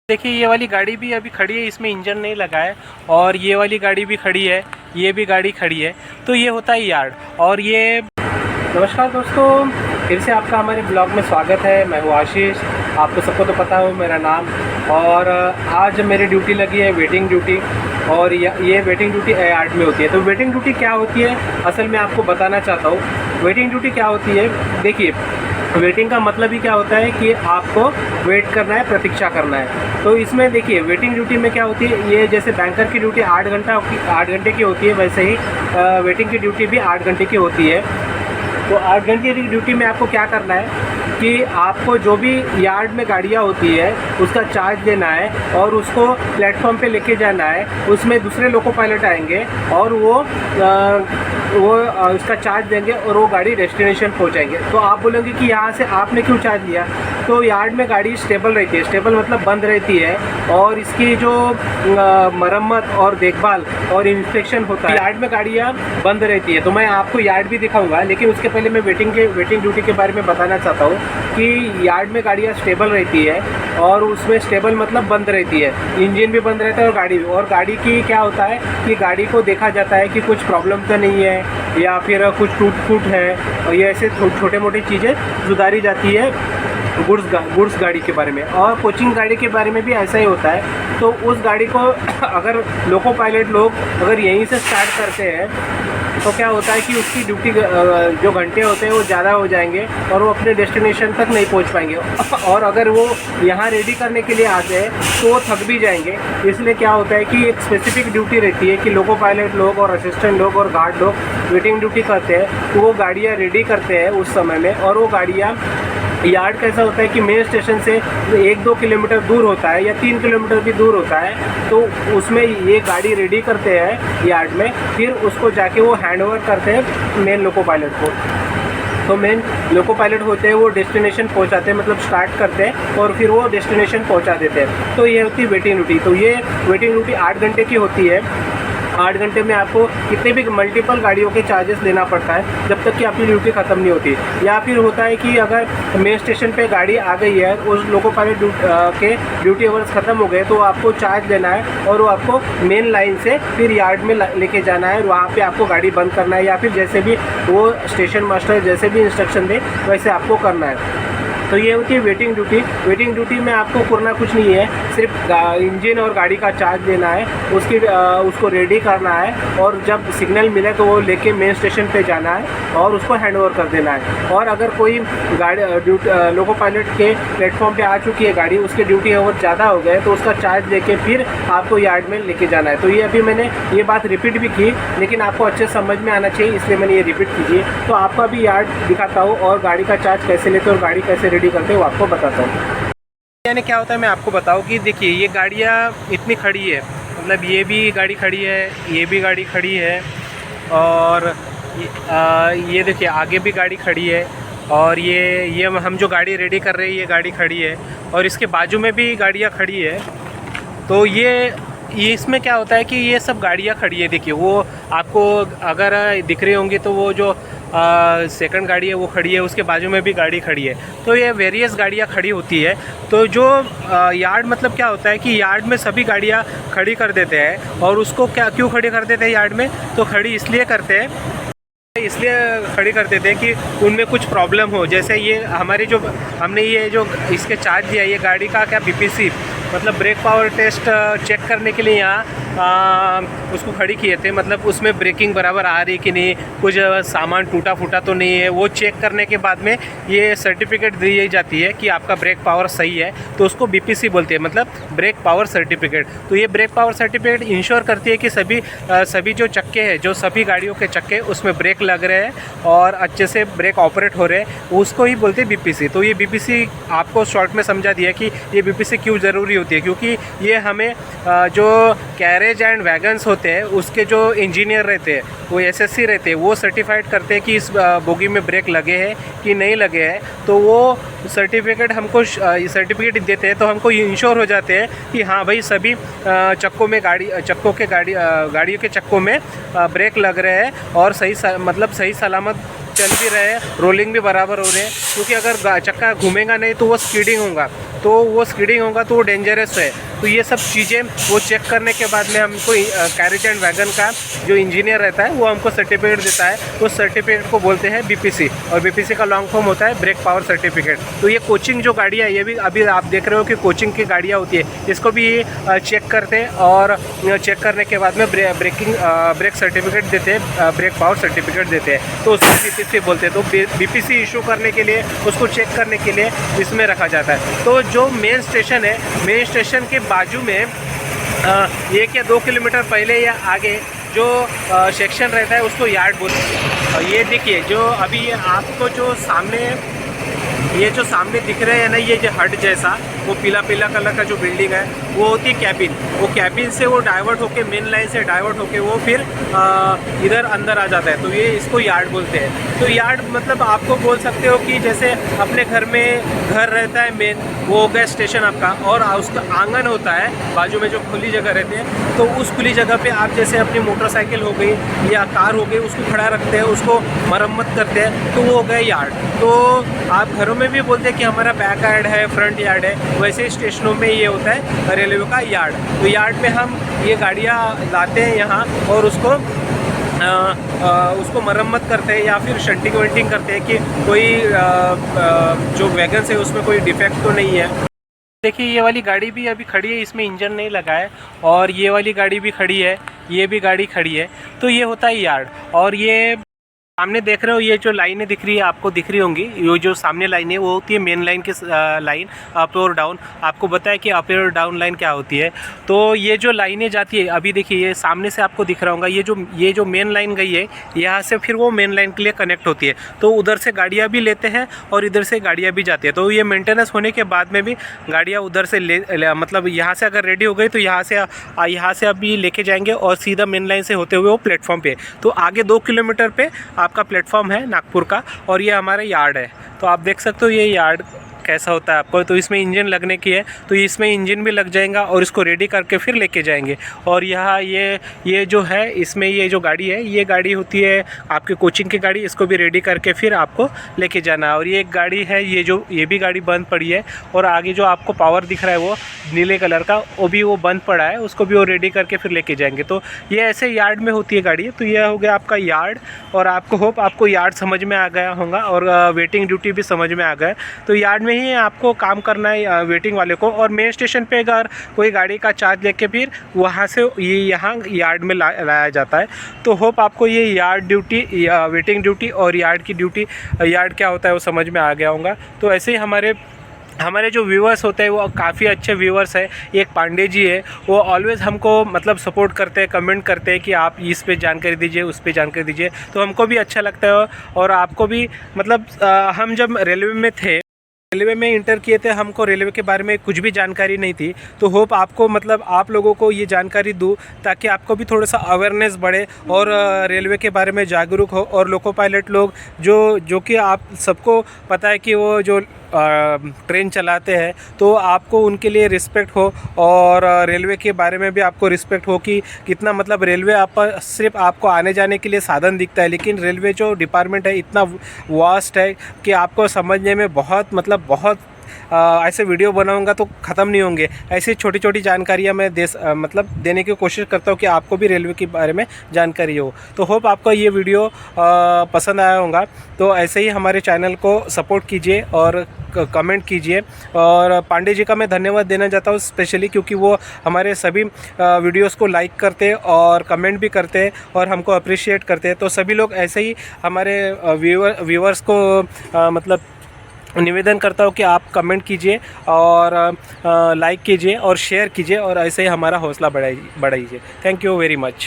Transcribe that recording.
देखिए ये वाली गाड़ी भी अभी खड़ी है, इसमें इंजन नहीं लगा है। और ये वाली गाड़ी भी खड़ी है, ये भी गाड़ी खड़ी है। तो ये होता है यार्ड। और ये नमस्कार दोस्तों, फिर से आपका हमारे ब्लॉग में स्वागत है। मैं हूँ आशीष, आपको सबको तो पता हो मेरा नाम। और आज मेरी ड्यूटी लगी है वेटिंग ड्यूटी। और ये वेटिंग ड्यूटी यार्ड में होती है। तो वेटिंग ड्यूटी क्या होती है असल में आपको बताना चाहता हूँ। वेटिंग ड्यूटी क्या होती है, देखिए वेटिंग का मतलब ही क्या होता है कि आपको वेट करना है, प्रतीक्षा करना है। तो इसमें देखिए वेटिंग ड्यूटी में क्या होती है, ये जैसे बैंकर की ड्यूटी 8 घंटे की होती है, वैसे ही वेटिंग की ड्यूटी भी 8 घंटे की होती है। तो 8 घंटे की ड्यूटी में आपको क्या करना है कि आपको जो भी यार्ड में गाड़ियाँ होती है उसका चार्ज देना है और उसको प्लेटफॉर्म पे लेके जाना है। उसमें दूसरे लोको पायलट आएंगे और वो उसका चार्ज देंगे और वो गाड़ी डेस्टिनेशन पहुंचाएंगे। तो आप बोलेंगे कि यहाँ से आपने क्यों चार्ज लिया। तो यार्ड में गाड़ी स्टेबल रहती है, स्टेबल मतलब बंद रहती है, और इसकी जो मरम्मत और देखभाल और इंस्पेक्शन होता है, यार्ड में गाड़ियाँ बंद रहती है। तो मैं आपको यार्ड भी दिखाऊंगा, लेकिन उसके पहले मैं वेटिंग ड्यूटी के बारे में बताना चाहता हूँ कि यार्ड में गाड़ियाँ स्टेबल रहती है। और उसमें स्टेबल मतलब बंद रहती है, इंजन भी बंद रहता है और गाड़ी भी। और गाड़ी की क्या होता है कि गाड़ी को देखा जाता है कि कुछ प्रॉब्लम तो नहीं है या फिर कुछ टूट फूट है, और ये ऐसे छोटे मोटी चीज़ें सुधारी जाती है गुड्स गाड़ी के बारे में। और कोचिंग गाड़ी के बारे में भी ऐसा ही होता है। तो उस गाड़ी को अगर लोको पायलट लोग अगर यहीं से स्टार्ट करते हैं तो क्या होता है कि उसकी ड्यूटी जो घंटे होते हैं वो ज़्यादा हो जाएंगे और वो अपने डेस्टिनेशन तक नहीं पहुंच पाएंगे। और अगर वो यहाँ रेडी करने के लिए आते हैं तो वो थक भी जाएंगे। इसलिए क्या होता है कि एक स्पेसिफिक ड्यूटी रहती है कि लोको पायलट लोग और असिस्टेंट लोग और गार्ड लोग वेटिंग ड्यूटी करते हैं। तो वो गाड़ियाँ रेडी करते हैं उस समय में। और वो गाड़ियाँ यार्ड कैसा होता है कि मेन स्टेशन से 1-2 किलोमीटर दूर होता है या 3 किलोमीटर भी दूर होता है। तो उसमें ये गाड़ी रेडी करते हैं यार्ड में, फिर उसको जाके वो हैंडओवर करते हैं मेन लोको पायलट को। तो मेन लोको पायलट होते हैं वो डेस्टिनेशन पहुंचाते हैं, मतलब स्टार्ट करते हैं और फिर वो डेस्टिनेशन पहुंचा देते हैं। तो ये होती है वेटिंग ड्यूटी। तो ये वेटिंग ड्यूटी 8 घंटे की होती है। 8 घंटे में आपको कितने भी मल्टीपल गाड़ियों के चार्जेस लेना पड़ता है जब तक कि आपकी ड्यूटी ख़त्म नहीं होती। या फिर होता है कि अगर मेन स्टेशन पे गाड़ी आ गई है, उस लोको पायलट के ड्यूटी आवर्स ख़त्म हो गए, तो आपको चार्ज लेना है और वो आपको मेन लाइन से फिर यार्ड में लेके जाना है। वहाँ पे आपको गाड़ी बंद करना है या फिर जैसे भी वो स्टेशन मास्टर जैसे भी इंस्ट्रक्शन दे वैसे आपको करना है। तो ये होती है वेटिंग ड्यूटी। वेटिंग ड्यूटी में आपको करना कुछ नहीं है, सिर्फ इंजन और गाड़ी का चार्ज देना है, उसको रेडी करना है, और जब सिग्नल मिले तो वो लेके मेन स्टेशन पे जाना है और उसको हैंडओवर कर देना है। और अगर कोई गाड़ी लोको पायलट के प्लेटफॉर्म पे आ चुकी है गाड़ी, उसके ड्यूटी ओवर ज़्यादा हो गए तो उसका चार्ज लेके फिर आपको यार्ड में लेके जाना है। तो ये अभी मैंने ये बात रिपीट भी की, लेकिन आपको अच्छे समझ में आना चाहिए इसलिए मैंने ये रिपीट कीजिए। तो आपको अभी यार्ड दिखाता हूँ और गाड़ी का चार्ज कैसे लेते और गाड़ी कैसे रेडी करते हो आपको बताता हूँ। यानी क्या होता है मैं आपको बताऊँ कि देखिए ये गाड़ियाँ इतनी खड़ी है, मतलब ये भी गाड़ी खड़ी है, ये भी गाड़ी खड़ी है, और ये देखिए आगे भी गाड़ी खड़ी है, और ये हम जो गाड़ी रेडी कर रहे हैं ये गाड़ी खड़ी है, और इसके बाजू में भी गाड़ियाँ खड़ी है। तो ये इसमें क्या होता है कि ये सब गाड़ियाँ खड़ी है। देखिए वो आपको अगर दिख रही होंगी तो वो जो सेकंड गाड़ी है वो खड़ी है, उसके बाजू में भी गाड़ी खड़ी है। तो ये वेरियस गाड़ियाँ खड़ी होती है। तो जो यार्ड मतलब क्या होता है कि यार्ड में सभी गाड़ियाँ खड़ी कर देते हैं। और उसको क्यों खड़ी कर देते हैं यार्ड में, तो खड़ी इसलिए करते हैं कि उनमें कुछ प्रॉब्लम हो। जैसे ये हमारी जो हमने ये जो इसके चार्ज दिया, ये गाड़ी का क्या बीपीसी मतलब ब्रेक पावर टेस्ट चेक करने के लिए यहाँ उसको खड़ी किए थे। मतलब उसमें ब्रेकिंग बराबर आ रही कि नहीं, कुछ सामान टूटा फूटा तो नहीं है। वो चेक करने के बाद में ये सर्टिफिकेट दी जाती है कि आपका ब्रेक पावर सही है। तो उसको बीपीसी बोलते हैं, मतलब ब्रेक पावर सर्टिफिकेट। तो ये ब्रेक पावर सर्टिफिकेट इंश्योर करती है कि सभी जो चक्के हैं, जो सभी गाड़ियों के चक्के उसमें ब्रेक लग रहे हैं और अच्छे से ब्रेक ऑपरेट हो रहे हैं, उसको ही बोलते हैं बीपीसी। तो ये बीपीसी आपको शॉर्ट में समझा दिया कि ये बीपीसी क्यों ज़रूरी होती है, क्योंकि ये हमें जो कैरेज एंड वैगन्स होते हैं उसके जो इंजीनियर रहते हैं, वो एसएससी रहते हैं, वो सर्टिफाइड करते हैं कि इस बोगी में ब्रेक लगे हैं कि नहीं लगे हैं। तो वो सर्टिफिकेट हमको सर्टिफिकेट देते हैं, तो हमको इंश्योर हो जाते हैं कि हाँ भाई सभी चक्कों में गाड़ियों के चक्कों में ब्रेक लग रहे हैं और सही सलामत चल भी रहे हैं, रोलिंग भी बराबर हो रहे हैं। क्योंकि अगर चक्का घूमेगा नहीं तो वो स्कीडिंग होगा, तो वो स्किडिंग होगा तो वो डेंजरस है। तो ये सब चीज़ें वो चेक करने के बाद में हमको कैरेज एंड वैगन का जो इंजीनियर रहता है वो हमको सर्टिफिकेट देता है। उस सर्टिफिकेट को बोलते हैं BPC, और BPC का लॉन्ग फॉर्म होता है ब्रेक पावर सर्टिफिकेट। तो ये कोचिंग जो गाड़ियाँ, ये भी अभी आप देख रहे हो कि कोचिंग की गाड़ियाँ होती है, इसको भी चेक करते हैं और चेक करने के बाद में ब्रेक सर्टिफिकेट देते हैं, ब्रेक पावर सर्टिफिकेट देते हैं। तो उसको BPC बोलते हैं। तो BPC इशू करने के लिए, उसको चेक करने के लिए इसमें रखा जाता है। तो जो मेन स्टेशन है, मेन स्टेशन के बाजू में 1 या 2 किलोमीटर पहले या आगे जो सेक्शन रहता है उसको यार्ड बोलते हैं। और ये देखिए जो अभी आपको जो सामने दिख रहे हैं ना, ये जो हट जैसा वो पीला कलर का जो बिल्डिंग है वो होती है कैबिन। वो कैबिन से वो डाइवर्ट होके, मेन लाइन से डाइवर्ट होके वो फिर इधर अंदर आ जाता है। तो ये इसको यार्ड बोलते हैं। तो यार्ड मतलब आपको बोल सकते हो कि जैसे अपने घर में घर रहता है मेन, वो हो गया स्टेशन आपका, और उसका आंगन होता है बाजू में जो खुली जगह रहती है। तो उस खुली जगह पे आप जैसे अपनी मोटरसाइकिल हो गई या कार हो गई, उसको खड़ा रखते हैं, उसको मरम्मत करते हैं, तो वो हो गया यार्ड। तो आप घरों में भी बोलते हैं कि हमारा बैक यार्ड है, फ्रंट यार्ड है, वैसे ही स्टेशनों में ये होता है रेलवे का यार्ड। तो यार्ड में हम ये गाड़ियाँ लाते हैं यहाँ और उसको मरम्मत करते हैं या फिर शंटिंग वंटिंग करते हैं कि कोई जो वैगन है उसमें कोई डिफेक्ट तो नहीं है। देखिए ये वाली गाड़ी भी अभी खड़ी है, इसमें इंजन नहीं लगा है, और ये वाली गाड़ी भी खड़ी है, ये भी गाड़ी खड़ी है। तो ये होता है यार्ड। और ये सामने देख रहे हो, ये जो लाइनें दिख रही है आपको, दिख रही होंगी, ये जो सामने लाइन है वो होती है मेन लाइन की लाइन, अप और डाउन। आपको बताया कि अप और डाउन लाइन क्या होती है। तो ये जो लाइनें जाती है, अभी देखिए ये सामने से आपको दिख रहा होगा, ये जो मेन लाइन गई है, यहाँ से फिर वो मेन लाइन के लिए कनेक्ट होती है। तो उधर से गाड़ियाँ भी लेते हैं और इधर से गाड़ियाँ भी जाती है। तो ये मेंटेनेंस होने के बाद में भी गाड़ियाँ उधर से मतलब यहाँ से अगर रेडी हो गई तो यहाँ से अभी लेके जाएंगे और सीधा मेन लाइन से होते हुए वो प्लेटफॉर्म पे। तो आगे 2 किलोमीटर पे आपका प्लेटफॉर्म है नागपुर का, और ये हमारा यार्ड है। तो आप देख सकते हो ये यार्ड कैसा होता है आपको। तो इसमें इंजन लगने की है, तो इसमें इंजन भी लग जाएगा और इसको रेडी करके फिर लेके जाएंगे। और यहाँ ये जो है, इसमें ये जो गाड़ी है, ये गाड़ी होती है आपकी कोचिंग की गाड़ी, इसको भी रेडी करके फिर आपको लेके जाना है। और ये एक गाड़ी है, ये भी गाड़ी बंद पड़ी है। और आगे जो आपको पावर दिख रहा है वो नीले कलर का, वो बंद पड़ा है, उसको भी वो रेडी करके फिर लेके जाएंगे। तो ये ऐसे यार्ड में होती है गाड़ी। तो ये हो गया आपका यार्ड। और आपको यार्ड समझ में आ गया होगा और वेटिंग ड्यूटी भी समझ में आ गया। तो यार्ड में ही आपको काम करना है वेटिंग वाले को। और मेन स्टेशन पे अगर कोई गाड़ी का चार्ज लेके फिर वहाँ से ये यहाँ यार्ड में लाया जाता है। तो होप आपको ये यार्ड ड्यूटी या वेटिंग ड्यूटी और यार्ड की ड्यूटी, यार्ड क्या होता है वो समझ में आ गया होगा। तो ऐसे ही हमारे जो व्यूअर्स होते हैं वो काफ़ी अच्छे व्यूअर्स हैं। एक पांडे जी है, वो ऑलवेज़ हमको मतलब सपोर्ट करते हैं, कमेंट करते हैं कि आप इस पे जानकारी दीजिए, उस पे जानकारी दीजिए। तो हमको भी अच्छा लगता है और आपको भी मतलब हम जब रेलवे में इंटर किए थे, हमको रेलवे के बारे में कुछ भी जानकारी नहीं थी। तो होप आपको मतलब आप लोगों को ये जानकारी दूँ ताकि आपको भी थोड़ा सा अवेयरनेस बढ़े और रेलवे के बारे में जागरूक हो। और लोको पायलट लोग जो कि आप सबको पता है कि वो जो ट्रेन चलाते हैं, तो आपको उनके लिए रिस्पेक्ट हो और रेलवे के बारे में भी आपको रिस्पेक्ट हो कि कितना मतलब रेलवे सिर्फ आपको आने जाने के लिए साधन दिखता है, लेकिन रेलवे जो डिपार्टमेंट है इतना वास्ट है कि आपको समझने में बहुत ऐसे वीडियो बनाऊंगा तो ख़त्म नहीं होंगे। ऐसी छोटी छोटी जानकारियाँ मैं देने की कोशिश करता हूँ कि आपको भी रेलवे के बारे में जानकारी हो। तो होप आपको ये वीडियो पसंद आया होगा। तो ऐसे ही हमारे चैनल को सपोर्ट कीजिए और कमेंट कीजिए। और पांडे जी का मैं धन्यवाद देना चाहता हूँ स्पेशली, क्योंकि वो हमारे सभी वीडियोस को लाइक करते हैं और कमेंट भी करते हैं और हमको अप्रिशिएट करते हैं। तो सभी लोग ऐसे ही हमारे व्यूअर्स को निवेदन करता हूँ कि आप कमेंट कीजिए और लाइक कीजिए और शेयर कीजिए और ऐसे ही हमारा हौसला बढ़ाइए। Thank you very much.